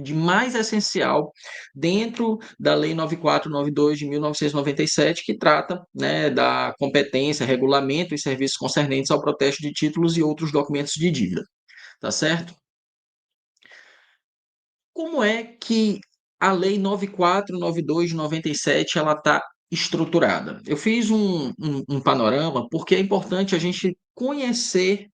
de mais essencial dentro da Lei 9492 de 1997, que trata, né, da competência, regulamento e serviços concernentes ao protesto de títulos e outros documentos de dívida, tá certo? Como é que a Lei 9492 de 97 ela está estruturada? Eu fiz um panorama porque é importante a gente conhecer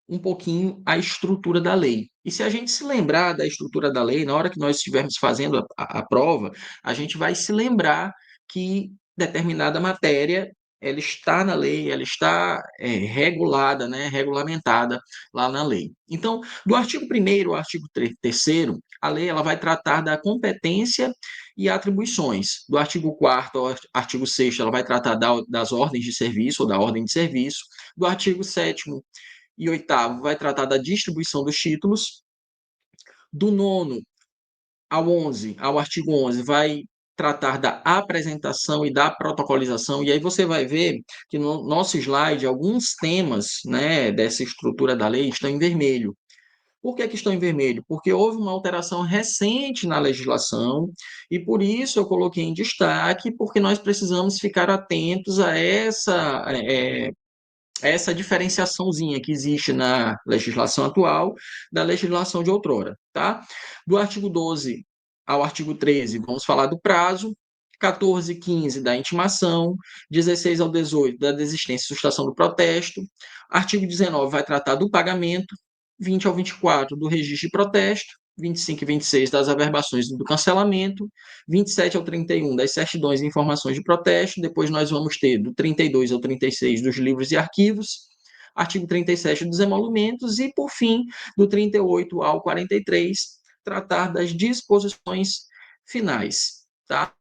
um pouquinho a estrutura da lei. E se a gente se lembrar da estrutura da lei, na hora que nós estivermos fazendo a prova, a gente vai se lembrar que determinada matéria ela está na lei, ela está regulada, né, regulamentada lá na lei. Então, do artigo 1º ao artigo 3º, a lei ela vai tratar da competência e atribuições. Do artigo 4º ao artigo 6º, ela vai tratar das ordens de serviço ou da ordem de serviço. Do artigo 7º e 8º vai tratar da distribuição dos títulos. Do 9º ao 11, ao artigo 11, vai tratar da apresentação e da protocolização. E aí você vai ver que no nosso slide, alguns temas, né, dessa estrutura da lei estão em vermelho. Por que estão em vermelho? Porque houve uma alteração recente na legislação e por isso eu coloquei em destaque, porque nós precisamos ficar atentos a essa diferenciaçãozinha que existe na legislação atual da legislação de outrora, tá? Do artigo 12 ao artigo 13, vamos falar do prazo, 14 e 15 da intimação, 16 ao 18 da desistência e sustação do protesto, artigo 19 vai tratar do pagamento, 20 ao 24 do registro de protesto, 25 e 26 das averbações do cancelamento, 27 ao 31 das certidões e informações de protesto, depois nós vamos ter do 32 ao 36 dos livros e arquivos, artigo 37 dos emolumentos e, por fim, do 38 ao 43, tratar das disposições finais, tá?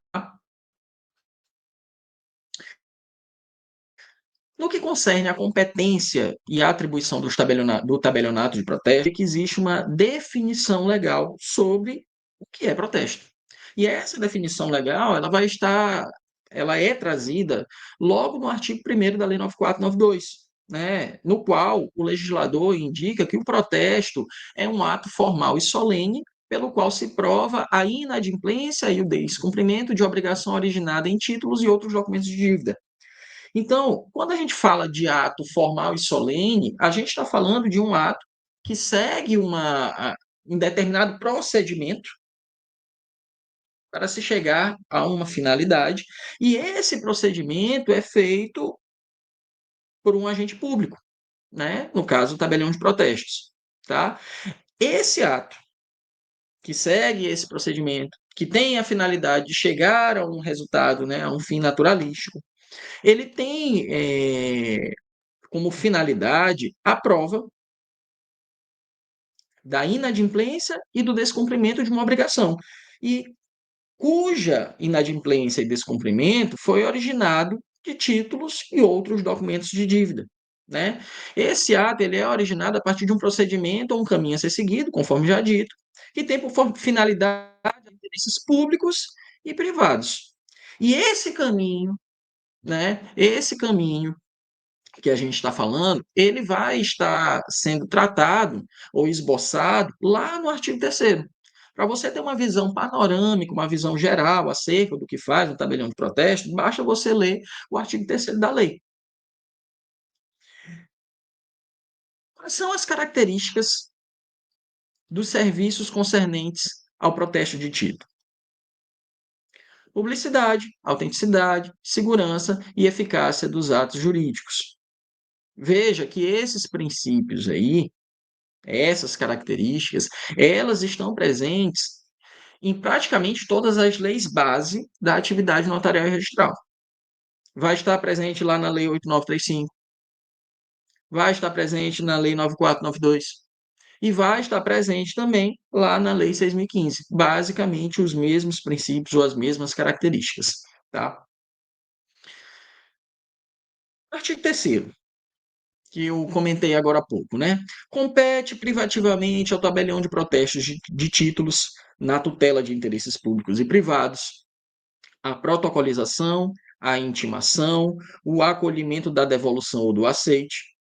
No que concerne à competência e à atribuição do tabelionato de protesto, é que existe uma definição legal sobre o que é protesto. E essa definição legal, ela é trazida logo no artigo 1º da Lei 9492, né, no qual o legislador indica que o protesto é um ato formal e solene pelo qual se prova a inadimplência e o descumprimento de obrigação originada em títulos e outros documentos de dívida. Então, quando a gente fala de ato formal e solene, a gente está falando de um ato que segue um determinado procedimento para se chegar a uma finalidade, e esse procedimento é feito por um agente público, né? No caso, o tabelião de protestos, tá? Esse ato que segue esse procedimento, que tem a finalidade de chegar a um resultado, né, a um fim naturalístico, ele tem como finalidade a prova da inadimplência e do descumprimento de uma obrigação, e cuja inadimplência e descumprimento foi originado de títulos e outros documentos de dívida, né? Esse ato ele é originado a partir de um procedimento ou um caminho a ser seguido, conforme já dito, que tem por finalidade interesses públicos e privados. E esse caminho, né? Esse caminho que a gente está falando, ele vai estar sendo tratado ou esboçado lá no artigo 3º. Para você ter uma visão panorâmica, uma visão geral acerca do que faz o tabelião de protesto, basta você ler o artigo 3º da lei. Quais são as características dos serviços concernentes ao protesto de título? Publicidade, autenticidade, segurança e eficácia dos atos jurídicos. Veja que esses princípios aí, essas características, elas estão presentes em praticamente todas as leis base da atividade notarial e registral. Vai estar presente lá na Lei 8935, vai estar presente na Lei 9492 e vai estar presente também lá na Lei 6.015. Basicamente os mesmos princípios ou as mesmas características, tá? Artigo 3º, que eu comentei agora há pouco, né? Compete privativamente ao tabelião de protestos de títulos na tutela de interesses públicos e privados, a protocolização, a intimação, o acolhimento da devolução ou do aceite,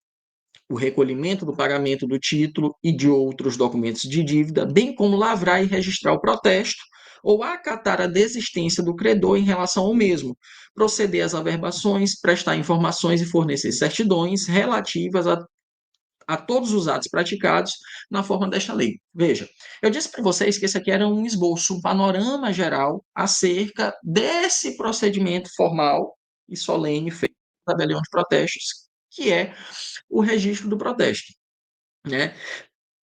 o recolhimento do pagamento do título e de outros documentos de dívida, bem como lavrar e registrar o protesto ou acatar a desistência do credor em relação ao mesmo, proceder às averbações, prestar informações e fornecer certidões relativas a todos os atos praticados na forma desta lei. Veja, eu disse para vocês que esse aqui era um esboço, um panorama geral acerca desse procedimento formal e solene feito na tabelião de protestos, que é o registro do protesto, né?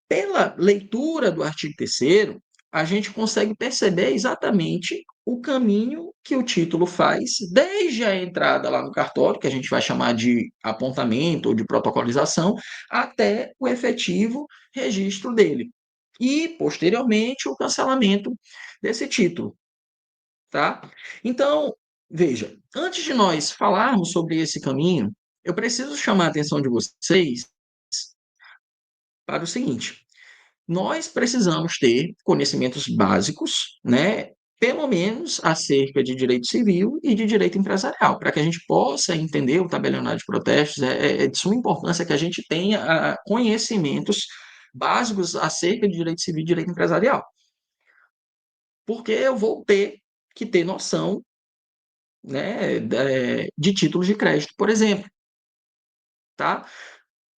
Pela leitura do artigo 3º, a gente consegue perceber exatamente o caminho que o título faz desde a entrada lá no cartório, que a gente vai chamar de apontamento ou de protocolização, até o efetivo registro dele. E, posteriormente, o cancelamento desse título, tá? Então, veja, antes de nós falarmos sobre esse caminho, eu preciso chamar a atenção de vocês para o seguinte: nós precisamos ter conhecimentos básicos, né? Pelo menos acerca de direito civil e de direito empresarial, para que a gente possa entender o tabelionário de protestos. É de suma importância que a gente tenha conhecimentos básicos acerca de direito civil e direito empresarial, porque eu vou ter que ter noção, né, de títulos de crédito, por exemplo, tá?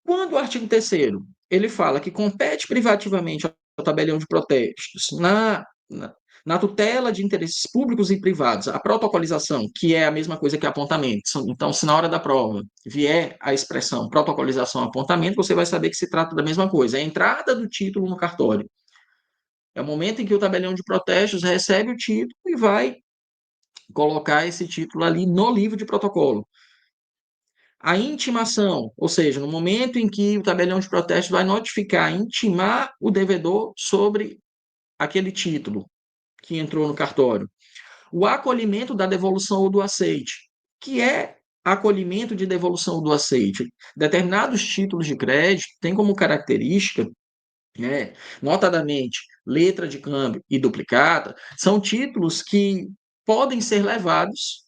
Quando o artigo 3º ele fala que compete privativamente ao tabelião de protestos na tutela de interesses públicos e privados, a protocolização, que é a mesma coisa que apontamento. Então, se na hora da prova vier a expressão protocolização apontamento, você vai saber que se trata da mesma coisa. É a entrada do título no cartório. É o momento em que o tabelião de protestos recebe o título e vai colocar esse título ali no livro de protocolo. A intimação, ou seja, no momento em que o tabelião de protesto vai notificar, intimar o devedor sobre aquele título que entrou no cartório. O acolhimento da devolução ou do aceite, que é acolhimento de devolução ou do aceite. Determinados títulos de crédito têm como característica, né, notadamente, letra de câmbio e duplicata, são títulos que podem ser levados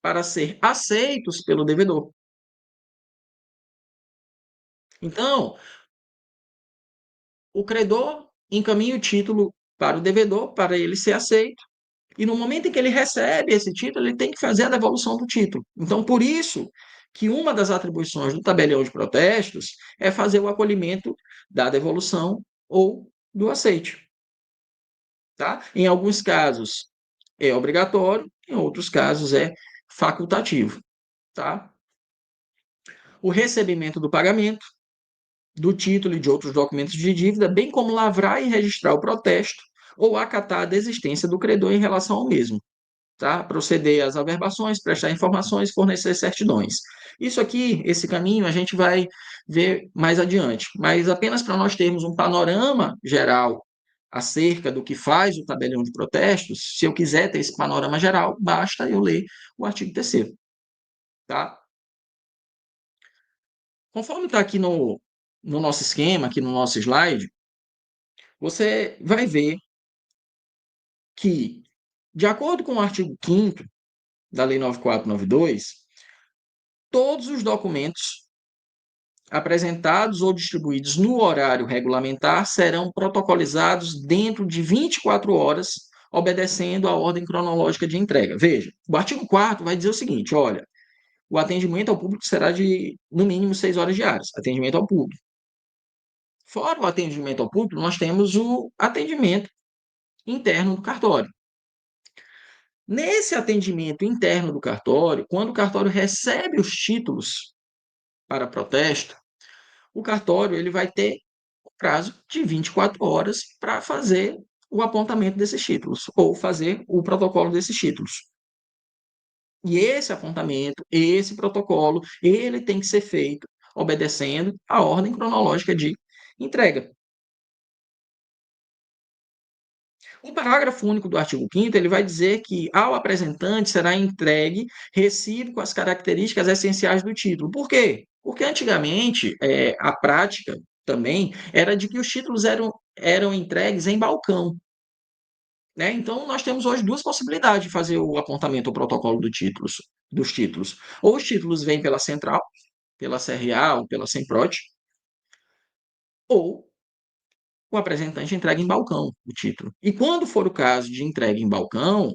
para ser aceitos pelo devedor. Então, o credor encaminha o título para o devedor, para ele ser aceito, e no momento em que ele recebe esse título, ele tem que fazer a devolução do título. Então, por isso que uma das atribuições do tabelião de protestos é fazer o acolhimento da devolução ou do aceite. Tá? Em alguns casos é obrigatório, em outros casos é facultativo. Tá? O recebimento do pagamento do título e de outros documentos de dívida, bem como lavrar e registrar o protesto ou acatar a desistência do credor em relação ao mesmo, tá? Proceder às averbações, prestar informações, fornecer certidões. Isso aqui, esse caminho, a gente vai ver mais adiante, mas apenas para nós termos um panorama geral acerca do que faz o tabelião de protestos, se eu quiser ter esse panorama geral, basta eu ler o artigo 3º, tá? Conforme está aqui no nosso esquema, aqui no nosso slide, você vai ver que, de acordo com o artigo 5º da Lei 9492, todos os documentos apresentados ou distribuídos no horário regulamentar serão protocolizados dentro de 24 horas, obedecendo à ordem cronológica de entrega. Veja, o artigo 4º vai dizer o seguinte, olha, o atendimento ao público será de, no mínimo, 6 horas diárias, atendimento ao público. Fora o atendimento ao público, nós temos o atendimento interno do cartório. Nesse atendimento interno do cartório, quando o cartório recebe os títulos para protesto, o cartório ele vai ter um prazo de 24 horas para fazer o apontamento desses títulos ou fazer o protocolo desses títulos. E esse apontamento, esse protocolo, ele tem que ser feito obedecendo a ordem cronológica de entrega. O parágrafo único do artigo 5º ele vai dizer que ao apresentante será entregue recibo com as características essenciais do título. Por quê? Porque antigamente a prática também era de que os títulos eram entregues em balcão. Né? Então, nós temos hoje duas possibilidades de fazer o apontamento ao protocolo dos títulos. Ou os títulos vêm pela central, pela CRA ou pela Semprot, ou o apresentante entrega em balcão o título. E quando for o caso de entrega em balcão,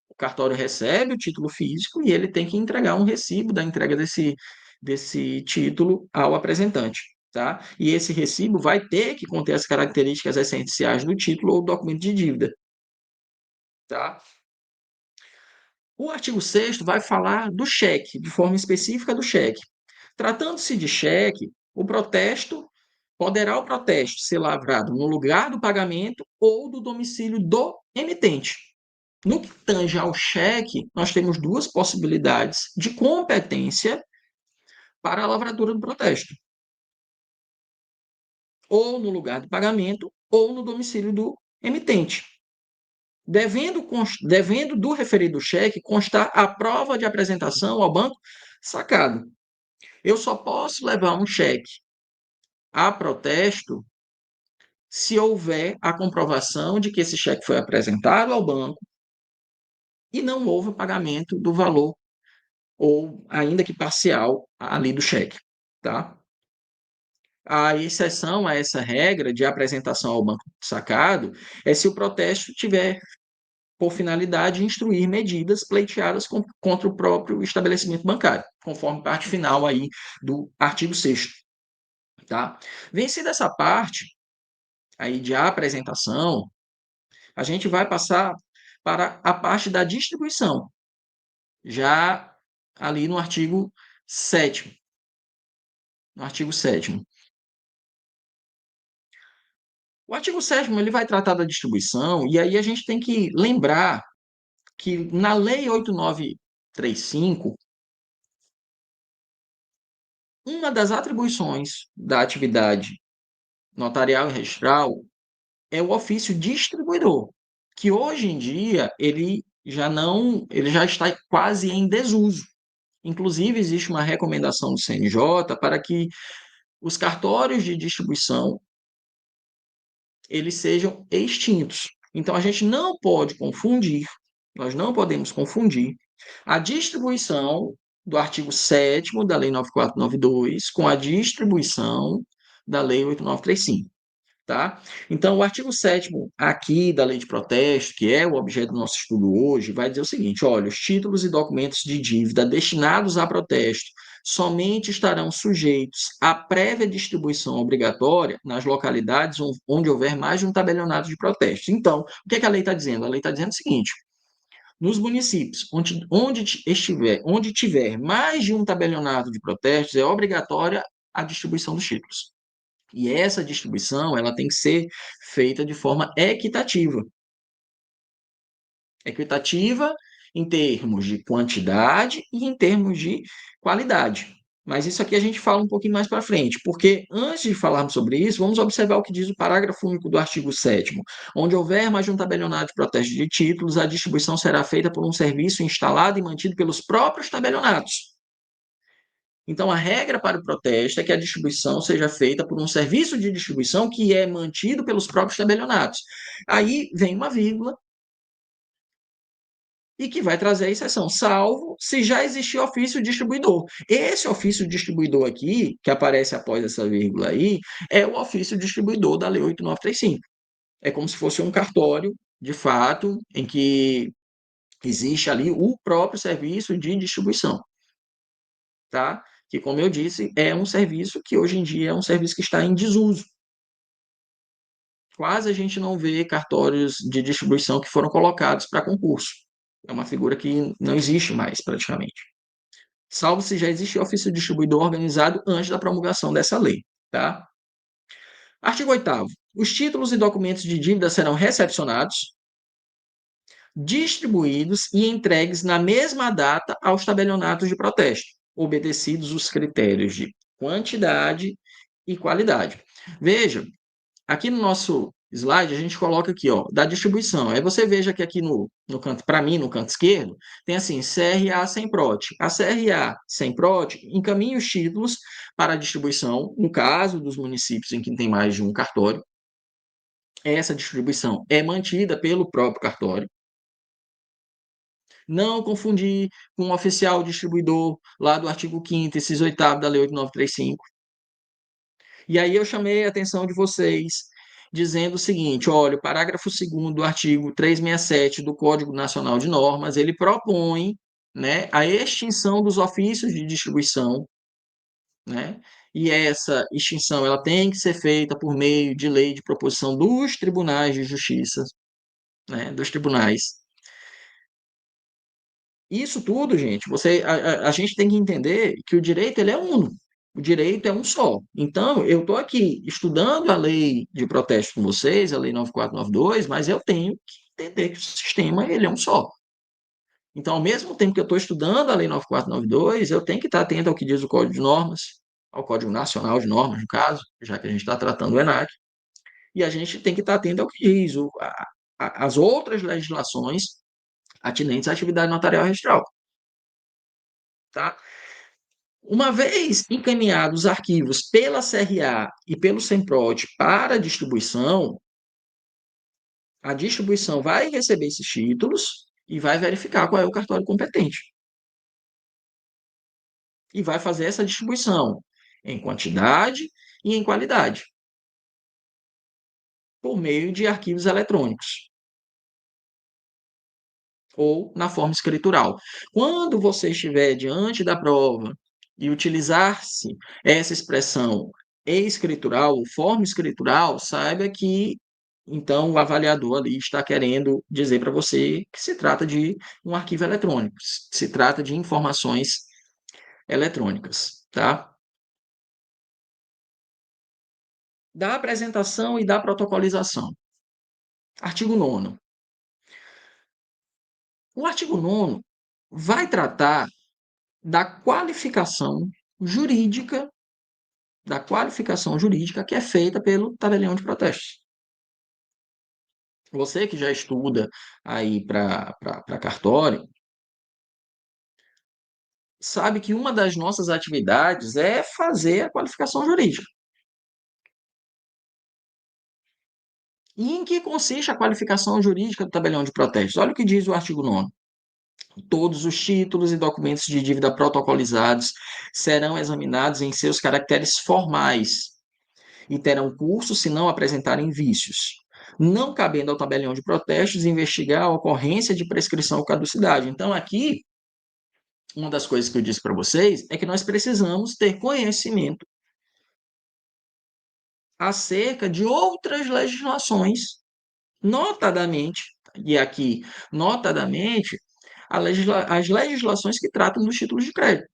o cartório recebe o título físico e ele tem que entregar um recibo da entrega desse título ao apresentante. Tá? E esse recibo vai ter que conter as características essenciais do título ou documento de dívida. Tá? O artigo 6º vai falar do cheque, de forma específica do cheque. Tratando-se de cheque, o protesto ser lavrado no lugar do pagamento ou do domicílio do emitente. No que tange ao cheque, nós temos duas possibilidades de competência para a lavratura do protesto: ou no lugar do pagamento ou no domicílio do emitente. Devendo do referido cheque constar a prova de apresentação ao banco sacado. Eu só posso levar um cheque a protesto se houver a comprovação de que esse cheque foi apresentado ao banco e não houve pagamento do valor, ou ainda que parcial, ali do cheque. Tá? A exceção a essa regra de apresentação ao banco sacado é se o protesto tiver por finalidade instruir medidas pleiteadas contra o próprio estabelecimento bancário, conforme parte final aí do artigo 6º. Tá? Vencida essa parte aí de apresentação, a gente vai passar para a parte da distribuição, já ali no artigo 7º. No artigo 7º. O artigo 7º ele vai tratar da distribuição, e aí a gente tem que lembrar que na Lei 8935, uma das atribuições da atividade notarial e registral é o ofício distribuidor, que hoje em dia ele já está quase em desuso. Inclusive, existe uma recomendação do CNJ para que os cartórios de distribuição eles sejam extintos. Então, a gente não pode confundir, nós não podemos confundir a distribuição do artigo 7º da Lei 9492 com a distribuição da Lei 8935. Tá? Então, o artigo 7º aqui da Lei de Protesto, que é o objeto do nosso estudo hoje, vai dizer o seguinte: olha, os títulos e documentos de dívida destinados a protesto somente estarão sujeitos à prévia distribuição obrigatória nas localidades onde houver mais de um tabelionato de protesto. Então, o que é que a lei está dizendo? A lei está dizendo o seguinte: nos municípios onde tiver mais de um tabelionato de protestos, é obrigatória a distribuição dos títulos. E essa distribuição ela tem que ser feita de forma equitativa. Equitativa em termos de quantidade e em termos de qualidade. Mas isso aqui a gente fala um pouquinho mais para frente, porque antes de falarmos sobre isso, vamos observar o que diz o parágrafo único do artigo 7º. Onde houver mais de um tabelionato de protesto de títulos, a distribuição será feita por um serviço instalado e mantido pelos próprios tabelionatos. Então, a regra para o protesto é que a distribuição seja feita por um serviço de distribuição que é mantido pelos próprios tabelionatos. Aí vem uma vírgula e que vai trazer a exceção, salvo se já existir ofício distribuidor. Esse ofício distribuidor aqui, que aparece após essa vírgula aí, é o ofício distribuidor da Lei 8935. É como se fosse um cartório, de fato, em que existe ali o próprio serviço de distribuição. Tá? Que, como eu disse, é um serviço que hoje em dia é um serviço que está em desuso. Quase a gente não vê cartórios de distribuição que foram colocados para concurso. É uma figura que não existe mais, praticamente. Salvo se já existe ofício distribuidor organizado antes da promulgação dessa lei. Tá? Artigo 8º. Os títulos e documentos de dívida serão recepcionados, distribuídos e entregues na mesma data aos tabelionatos de protesto, obedecidos os critérios de quantidade e qualidade. Veja, aqui no nosso slide a gente coloca aqui, ó, da distribuição. Aí você veja que aqui no canto, para mim, no canto esquerdo, tem assim, CRA sem PROT. A CRA sem PROT encaminha os títulos para a distribuição, no caso dos municípios em que tem mais de um cartório. Essa distribuição é mantida pelo próprio cartório. Não confundir com o oficial distribuidor lá do artigo 5º, inciso 8º da Lei 8.935. E aí eu chamei a atenção de vocês, dizendo o seguinte: olha, o parágrafo 2º do artigo 367 do Código Nacional de Normas, ele propõe, né, a extinção dos ofícios de distribuição, né? E essa extinção ela tem que ser feita por meio de lei de proposição dos tribunais de justiça, né, dos tribunais. Isso tudo, gente, a gente tem que entender que o direito ele é uno, o direito é um só. Então, eu estou aqui estudando a lei de protesto com vocês, a lei 9492, mas eu tenho que entender que o sistema ele é um só. Então, ao mesmo tempo que eu estou estudando a lei 9492, eu tenho que estar atento ao que diz o Código de Normas, ao Código Nacional de Normas, no caso, já que a gente está tratando o ENAC, e a gente tem que estar atento ao que diz as outras legislações atinentes à atividade notarial registral. Tá? Uma vez encaminhados os arquivos pela CRA e pelo SEMPROD para a distribuição vai receber esses títulos e vai verificar qual é o cartório competente. E vai fazer essa distribuição em quantidade e em qualidade, por meio de arquivos eletrônicos ou na forma escritural. Quando você estiver diante da prova e utilizar-se essa expressão escritural, ou forma escritural, saiba que então o avaliador ali está querendo dizer para você que se trata de um arquivo eletrônico, se trata de informações eletrônicas, tá? Da apresentação e da protocolização. Artigo 9º. O artigo 9º vai tratar da qualificação jurídica, que é feita pelo tabelião de protestos. Você que já estuda aí para cartório, sabe que uma das nossas atividades é fazer a qualificação jurídica. E em que consiste a qualificação jurídica do tabelião de protestos? Olha o que diz o artigo 9º. Todos os títulos e documentos de dívida protocolizados serão examinados em seus caracteres formais e terão curso se não apresentarem vícios, não cabendo ao tabelião de protestos investigar a ocorrência de prescrição ou caducidade. Então, aqui, uma das coisas que eu disse para vocês é que nós precisamos ter conhecimento acerca de outras legislações, notadamente, e aqui, notadamente, as legislações que tratam dos títulos de crédito,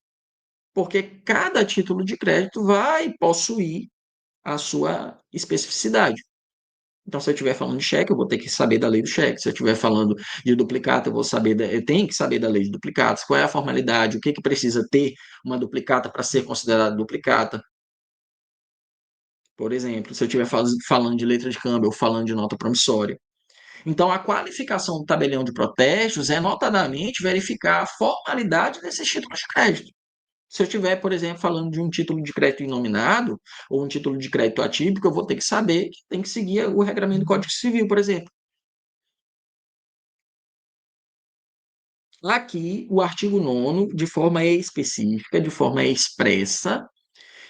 porque cada título de crédito vai possuir a sua especificidade. Então, se eu estiver falando de cheque, eu vou ter que saber da lei do cheque. Se eu estiver falando de duplicata, eu tenho que saber da lei de duplicatas. Qual é a formalidade? O que que precisa ter uma duplicata para ser considerada duplicata? Por exemplo, se eu estiver falando de letra de câmbio ou falando de nota promissória. Então, a qualificação do tabelião de protestos é notadamente verificar a formalidade desses títulos de crédito. Se eu estiver, por exemplo, falando de um título de crédito inominado ou um título de crédito atípico, eu vou ter que saber que tem que seguir o regramento do Código Civil, por exemplo. Aqui, o artigo 9º, de forma específica, de forma expressa,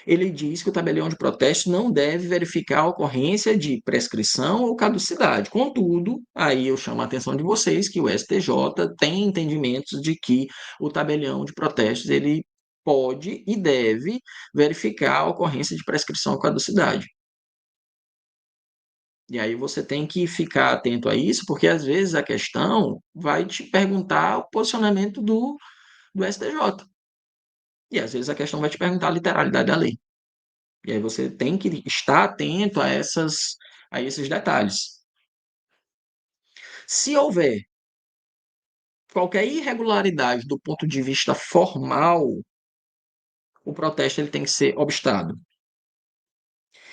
ele diz que o tabelião de protesto não deve verificar a ocorrência de prescrição ou caducidade. Contudo, aí eu chamo a atenção de vocês que o STJ tem entendimentos de que o tabelião de protestos ele pode e deve verificar a ocorrência de prescrição ou caducidade. E aí você tem que ficar atento a isso, porque às vezes a questão vai te perguntar o posicionamento do STJ. E às vezes a questão vai te perguntar a literalidade da lei. E aí você tem que estar atento a esses detalhes. Se houver qualquer irregularidade do ponto de vista formal, o protesto ele tem que ser obstado.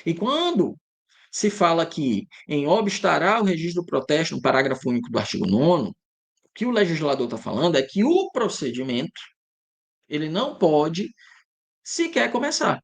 E quando se fala aqui em obstará o registro do protesto, no parágrafo único do artigo 9º, o que o legislador está falando é que o procedimento ele não pode sequer começar.